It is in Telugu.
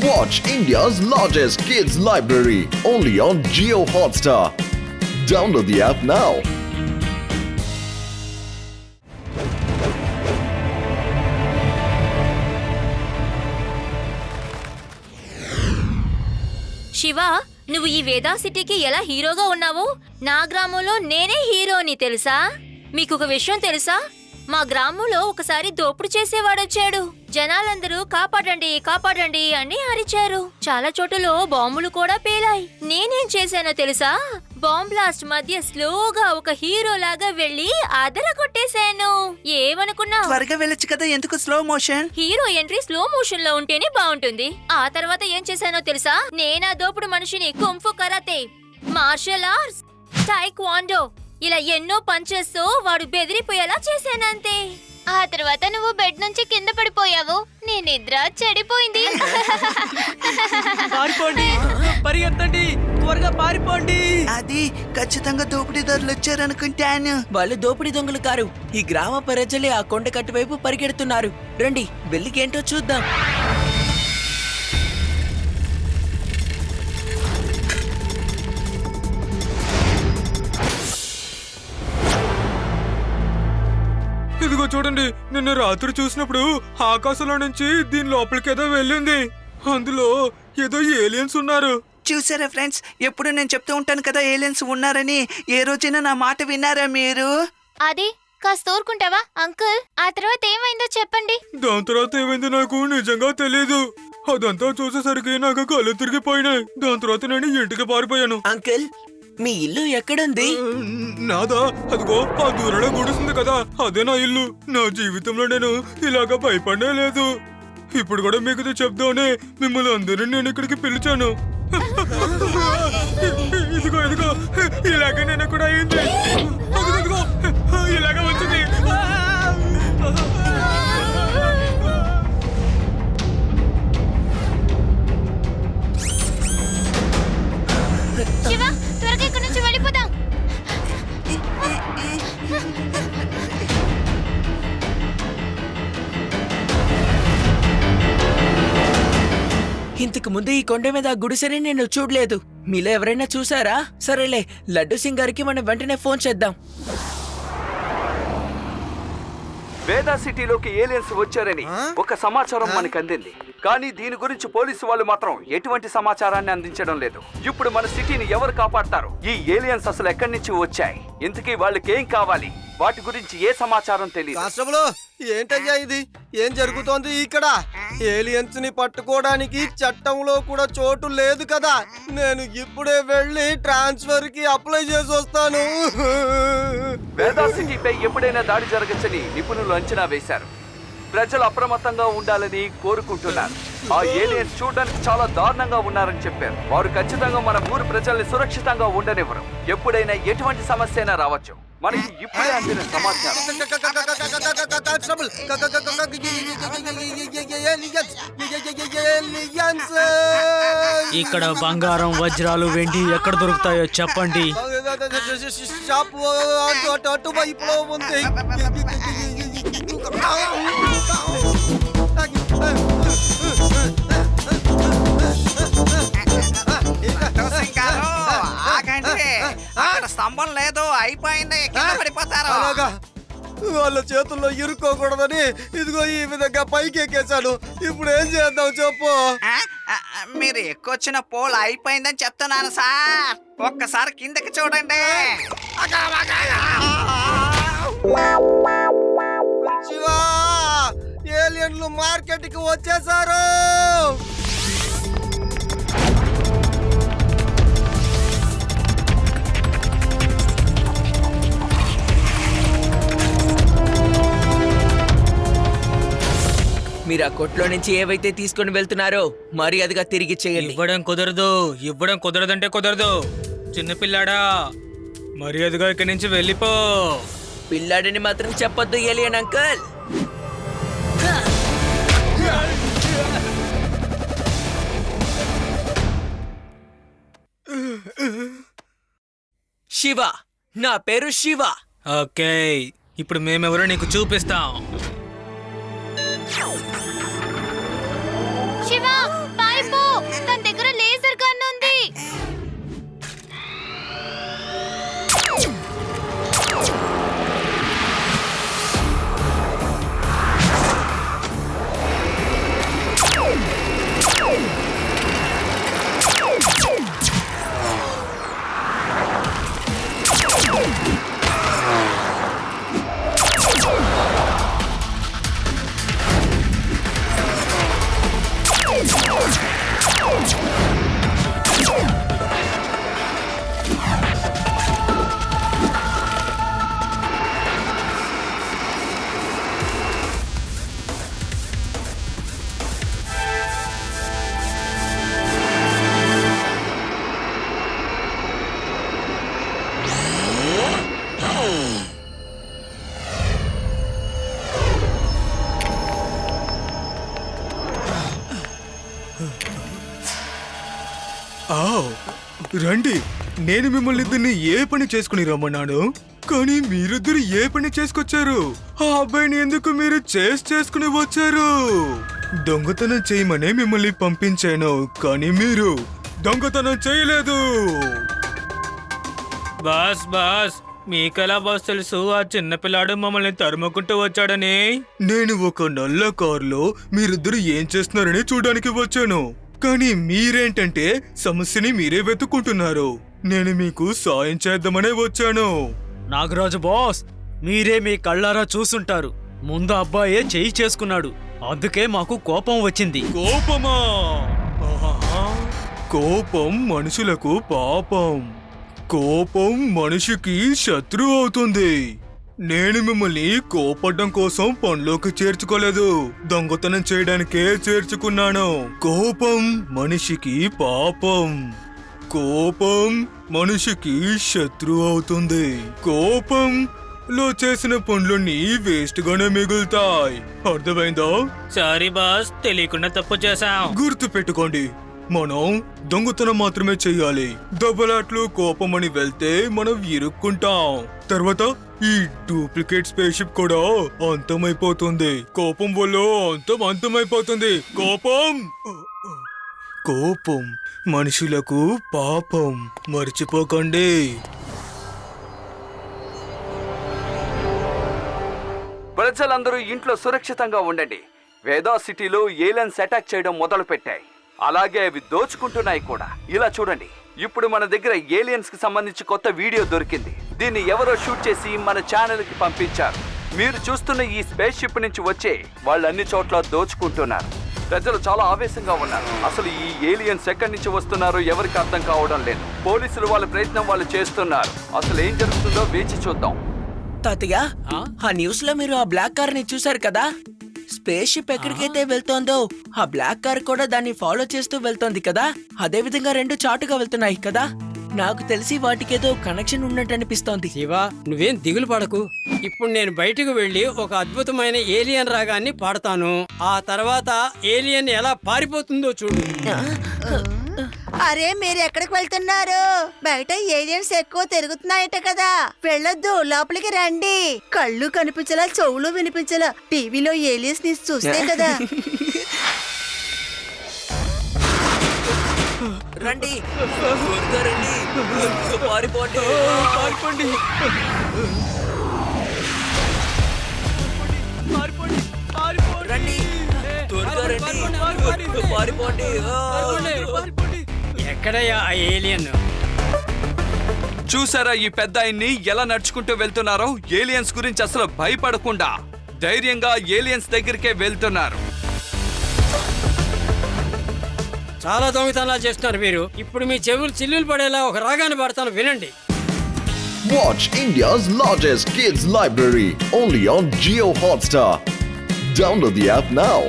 Watch India's largest kids library only on Jio Hotstar. Download the app now. Shiva, నువ్వు ఈ వేదా సిటీకి ఎలా హీరోగా ఉన్నావు? నా గ్రామంలో నేనే హీరోని తెలుసా? మీకొక విషయం తెలుసా? మా గ్రామంలో ఒకసారి దోపుడు చేసేవాడొచ్చాడు. జనాలందరూ కాపాడండి కాపాడండి అని అరిచారు. చాలా చోట్లలో బాంబులు కూడా పేలాయి. నేనేం చేశానో తెలుసా? బాంబ్ బ్లాస్ట్ మధ్య స్లోగా ఒక హీరో లాగా వెళ్లి అదరగొట్టేశాను. ఏమనుకున్నా? త్వరగా వెళ్ళొచ్చు కదా, ఎందుకు slow motion? Hero entry slow motion లో ఉంటేనే బాగుంటుంది. ఆ తర్వాత ఏం చేశానో తెలుసా? నేనా దోపుడు మనిషిని కుంఫు కరాతే, మార్షల్ ఆర్ట్స్, టైక్వాండో ఇలా ఎన్నో పంచెస్తో వాడు బెదిరిపోయేలా చేశానంతే. ఆ తర్వాత నువ్వు బెడ్ నుంచి కింద పడిపోయావు. నీ నిద్ర చెడిపోయింది. పారిపోండి, పరిగెత్తండి, త్వరగా పారిపోండి. అది ఖచ్చితంగా దోపిడీదారులు వచ్చారనుకుంటాను. వాళ్ళు దోపిడీ దొంగలు కారు. ఈ గ్రామ ప్రజలే ఆ కొండ కట్టు వైపు పరిగెడుతున్నారు. రండి, వెళ్ళికేంటో చూద్దాం. ఇదిగో చూడండి, నిన్న రాత్రి చూసినప్పుడు ఆకాశంలో నుంచి దీని లోపలికి ఏదో వెళ్ళింది. అందులో ఏదో ఏలియన్స్ ఉన్నారు. చూసారా ఫ్రెండ్స్, ఎప్పుడు నేను చెప్తూ ఉంటాను కదా ఏలియన్స్ ఉన్నారని. ఏ రోజైనా నా మాట విన్నారా మీరు? అది కాస్త ఊరుకుంటావా అంకుల్? ఆ తర్వాత ఏమైందో చెప్పండి. దాని తర్వాత ఏమైంది నాకు నిజంగా తెలియదు. అదంతా చూసేసరికి నాకు కళ్ళు తిరిగిపోయినాయి. దాని తర్వాత నేను ఇంటికి పారిపోయాను. అంకుల్, మీ ఇల్లు ఎక్కడుంది? నాదా? అదిగో ఆ దూరంలో గుడిస్తుంది కదా, అదే నా ఇల్లు. నా జీవితంలో నేను ఇలాగా భయపడే లేదు. ఇప్పుడు కూడా మీకు చెప్దామనే మిమ్మల్ని అందరినీ నేను ఇక్కడికి పిలిచాను. ఇదిగో ఇదిగో, ఇలాగే నేను కూడా అయింది. ఇదిగో ఇలాగే వచ్చింది. శివ, త్వరగా ఇక్కడి నుంచి వెళ్ళిపోదాం. ఇంతకు ముందు ఈ కొండ మీద ఆ గుడిసెని నేను చూడలేదు. మీలో ఎవరైనా చూసారా? సరేలే, లడ్డు సింగ్ గారికి మనం వెంటనే ఫోన్ చేద్దాం. వేదా సిటీలోకి ఏలియన్స్ వచ్చారని ఒక సమాచారం మనకు అందింది. కానీ దీని గురించి పోలీసు వాళ్ళు మాత్రం ఎటువంటి సమాచారాన్ని అందించడం లేదు. ఇప్పుడు మన సిటీని ఎవరు కాపాడతారు? ఈ ఏలియన్స్ అసలు ఎక్కడి నుంచి వచ్చాయి? ఇంతకీ వాళ్ళకి ఏం కావాలి? వాటి గురించి ఏ సమాచారం తెలియదు. కానిస్టేబుల్, ఏంటయ్యా ఇది? ఏం జరుగుతోంది ఇక్కడ? ఏలియన్స్ ని పట్టుకోవడానికి చట్టంలో కూడా చోటు లేదు కదా. నేను ఇప్పుడే వెళ్ళి ట్రాన్స్ఫర్ కి అప్లై చేసి వస్తాను. వేదా సిటీపై ఎప్పుడైనా దాడి జరగచ్చని నిపుణులు అంచనా వేశారు. ప్రజలు అప్రమత్తంగా ఉండాలని కోరుకుంటున్నారు. ఆ ఏలియన్స్ చూడడానికి చాలా దారుణంగా ఉన్నారని చెప్పారు. వారు ఖచ్చితంగా మన ఊరు ప్రజల్ని సురక్షితంగా ఉండనివ్వరు. ఎప్పుడైనా ఎటువంటి సమస్య అయినా రావచ్చు. మనకి ఇప్పుడే అందిన సమాచారం. ఇక్కడ బంగారం, వజ్రాలు, వెండి ఎక్కడ దొరుకుతాయో చెప్పండి. షాపు అటువైపులో ఉంది. అక్కడ స్తంభం లేదు, అయిపోయింది, కింద పడిపోతారు. అలాగా, వాళ్ళ చేతుల్లో ఇరుక్కోకూడదని ఇదిగో ఈ విధంగా పైకి ఎక్కేశాను. ఇప్పుడు ఏం చేద్దాం చెప్పు? మీరు ఎక్కువచ్చిన పోల్ అయిపోయిందని చెప్తున్నాను సార్. ఒక్కసారి కిందకి చూడండి. శివా, ఏలియన్లు మార్కెట్ కి వచ్చేసారు. మీరు ఆ కొట్లో నుంచి ఏవైతే తీసుకుని వెళ్తున్నారో మర్యాదగా తిరిగి చేయండి. ఇవ్వడం కుదరదంటే కుదరదు. చిన్నపిల్లాడా, మర్యాదగా ఇక్కడి నుంచి వెళ్ళిపో. పిల్లాడిని మాత్రం చెప్పొద్దు ఏలియన్ అంకుల్. శివ, నా పేరు శివ. ఓకే, ఇప్పుడు మేమెవరో నీకు చూపిస్తాం. శివ, పారిపో. ఆవ్, రండి. నేను మిమ్మల్ని ఇద్దరిని ఏ పని చేసుకుని రమ్మన్నాను, కానీ మీరిద్దరు ఏ పని చేసుకొచ్చారు? ఆ అబ్బాయిని ఎందుకు మీరు చేసుకుని వచ్చారు? దొంగతనం చేయమనే మిమ్మల్ని పంపించాను, కానీ మీరు దొంగతనం చేయలేదు. బాస్ బాస్ మీకెలా బాస్ తెలుసు ఆ చిన్నపిల్లాడు మమ్మల్ని తరుముకుంటూ వచ్చాడని? నేను ఒక నల్ల కారులో మీరిద్దరు ఏం చేస్తున్నారని చూడడానికి వచ్చాను, కానీ మీరేంటంటే సమస్యని మీరే వెతుక్కుంటున్నారు. నేను మీకు సాయం చేద్దామనే వచ్చాను. నాగరాజు బాస్, మీరే మీ కళ్ళారా చూసుంటారు. ముందు అబ్బాయే చేయి చేసుకున్నాడు, అందుకే మాకు కోపం వచ్చింది. కోపమా? ఆహా. కోపం మనుషులకు పాపం. కోపం మనిషికి శత్రువు అవుతుంది. నేను మిమ్మల్ని కోపడ్డం కోసం పనిలోకి చేర్చుకోలేదు, దొంగతనం చేయడానికే చేర్చుకున్నాను. కోపం మనిషికి పాపం. కోపం మనిషికి శత్రువు అవుతుంది. కోపం లో చేసిన పనులన్నీ వేస్ట్ గానే మిగులుతాయి. అర్థమైందా? సారీ బాస్, తెలియకుండా తప్పు చేశాం. గుర్తు పెట్టుకోండి, మనం దొంగతనం మాత్రమే చెయ్యాలి. దెబ్బలాట్లు కోపం అని వెళ్తే మనం ఇరుక్కుంటాం. తర్వాత ఈ డూప్లికేట్ స్పేస్ షిప్ కూడా అంతమైపోతుంది. కోపం వల్ల అంతమైపోతుంది. కోపం మనుషులకు పాపం, మర్చిపోకండి. ప్రజలందరూ ఇంట్లో సురక్షితంగా ఉండండి. వేదా సిటీలో ఏలియన్స్ అటాక్ చేయడం మొదలు పెట్టాయి, అలాగే అవి దోచుకుంటున్నాయి కూడా. ఇలా చూడండి, ఇప్పుడు మన దగ్గర ఏలియన్స్ కి సంబంధించి కొత్త వీడియో దొరికింది. దీన్ని ఎవరో షూట్ చేసి మన ఛానల్ కి పంపించారు. మీరు చూస్తున్న ఈ స్పేస్ షిప్ నుంచి వచ్చే వాళ్ళు అన్ని చోట్ల దోచుకుంటున్నారు. ప్రజలు చాలా ఆవేశంగా ఉన్నారు. అసలు ఈ ఏలియన్స్ ఎక్కడి నుంచి వస్తున్నారో ఎవరికి అర్థం కావడం లేదు. పోలీసులు వాళ్ళ ప్రయత్నం వాళ్ళు చేస్తున్నారు. అసలు ఏం జరుగుతుందో వేచి చూద్దాం. తాతయ్య, ఆ న్యూస్ లో మీరు ఆ బ్లాక్ కార్ ని చూసారు కదా? స్పేస్ షిప్ ఎక్కడికైతే వెళ్తోందో ఆ బ్లాక్ కార్ కూడా దాన్ని ఫాలో చేస్తూ వెళ్తోంది కదా. అదే విధంగా రెండు చాటుగా వెళ్తున్నాయి కదా. నాకు తెలిసి వాటికేదో కనెక్షన్ ఉన్నట్టు అనిపిస్తోంది. శివా, నువ్వేం దిగులు పడకు. ఇప్పుడు నేను బయటకు వెళ్ళి ఒక అద్భుతమైన ఏలియన్ రాగాన్ని పాడతాను. ఆ తర్వాత ఏలియన్ ఎలా పారిపోతుందో చూడు. అరే, మీరు ఎక్కడికి వెళ్తున్నారు? బయట ఏలియన్స్ ఎక్కువ తిరుగుతున్నాయట కదా. వెళ్ళొద్దు, లోపలికి రండి. కళ్ళు కనిపించలా, చెవులు వినిపించలా. టీవీలో ఏలియన్స్ ని చూస్తే కదా. రండి, త్వరగా రండి. పారిపోండి, పారిపోండి. రండి, త్వరగా రండి. పారిపోండి. ఎక్కడయ్యా ఆ ఏలియన్? చూసారా ఈ పెద్ద ఆయన్ని ఎలా నడుచుకుంటూ వెళ్తున్నారో? ఏలియన్స్ గురించి అసలు భయపడకుండా ధైర్యంగా ఏలియన్స్ దగ్గరికే వెళ్తున్నారు. చాలా దొంగతనాలు చేస్తున్నారు మీరు. ఇప్పుడు మీ చెవులు చిల్లులు పడేలా ఒక రాగాన్ని పాడతాను, వినండి. Watch India's largest kids library only on Jio Hotstar. Download the app now.